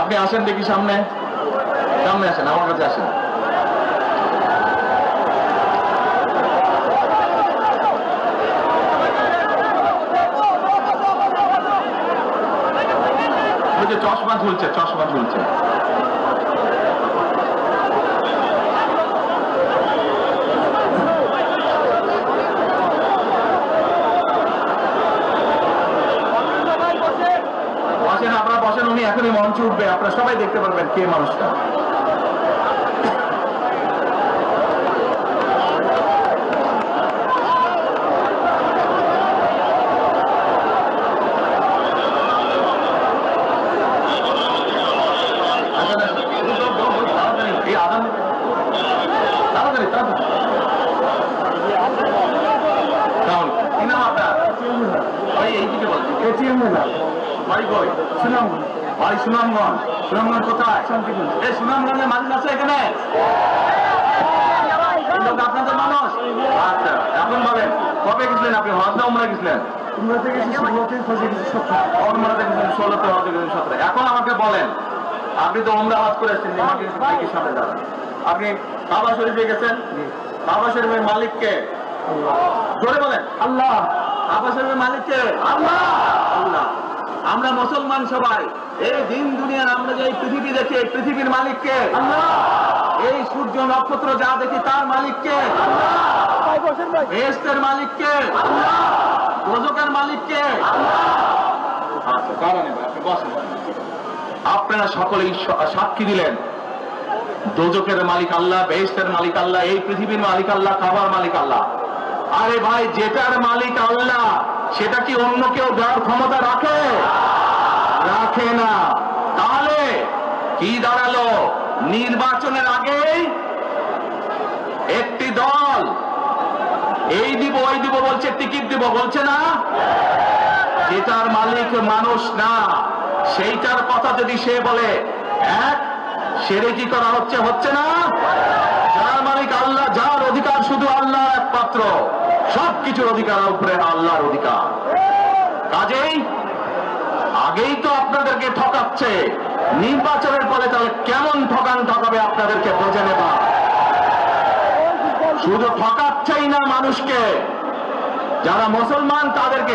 আপনি আসেন দেখি সামনে, সামনে আসেন, আমার কাছে আসেন। ওই যে চশমা ঝুলছে, চশমা ঝুলছে। বসেন, আপনারা বসেন, উনি এখনই মঞ্চে উঠবে, আপনারা সবাই দেখতে পারবেন কে মানুষটা। এই আদান তাড়াতাড়ি তাড়াতাড়ি। কি নাম আপনার? ভাই এইদিকে বলছি। বাড়ি কই? সুনামগঞ্জ। বাড়ি সুনামগঞ্জ। সুনামগঞ্জ কোথায়? এই সুনামগঞ্জের মানুষ আছে এখানে? আপনাদের মানুষ? আচ্ছা, এখন বলেন কবে গেছিলেন আপনি? হজ না উমরা গেছিলেন? উমরাতে গেছি 16 গেছেন 16তে, হজে গেছেন 17। এখন আমাকে বলেন, আপনি তো উমরা হজ করে এসেছেন, মালিকের সামনে দাঁড়ান। আপনি কাবা শরীফে গেছেন, কাবা শরীফের মালিককে? জোরে বলেন। আল্লাহ। কাবা শরীফের মালিককে? আল্লাহ। আল্লাহ। আমরা মুসলমান সবাই এই দিন দুনিয়ার আমরা যে পৃথিবী দেখি, এই পৃথিবীর মালিককে? আল্লাহ। এই সূর্য নক্ষত্র যা দেখি তার মালিককে? আল্লাহ। বেহেশতের মালিককে? আল্লাহ। দোজখের মালিককে? আল্লাহ। আচ্ছা, কারণে আপনি বসেন। আপনারা সকলেই সাক্ষী দিলেন দোজখের মালিক আল্লাহ, বেহেশতের মালিক আল্লাহ, এই পৃথিবীর মালিক আল্লাহ, কাবার মালিক আল্লাহ। আরে ভাই, যেটার মালিক আল্লাহ সেটা কি অন্য কেউ দেওয়ার ক্ষমতা রাখে? রাখে না। তাহলে কি দাঁড়ালো? নির্বাচনের আগে একটি দল এই দিব ওই দিব বলছে, টিকিট দিব বলছে না? যেটার মালিক মানুষ না সেইটার কথা যদি সে বলে, এক সেরে কি করা হচ্ছে? হচ্ছে না? যার মালিক আল্লাহ, যার অধিকার শুধু আল্লাহ একমাত্র, সবকিছুর অধিকার উপরে আল্লাহর অধিকার। কাজেই আগেই তো আপনাদেরকে ঠকাচ্ছে, নির্বাচনের পরে তাহলে কেমন ঠকাবে আপনাদেরকে বোঝে নেবা। শুধু ঠকাচ্ছেই না মানুষকে, যারা মুসলমান তাদেরকে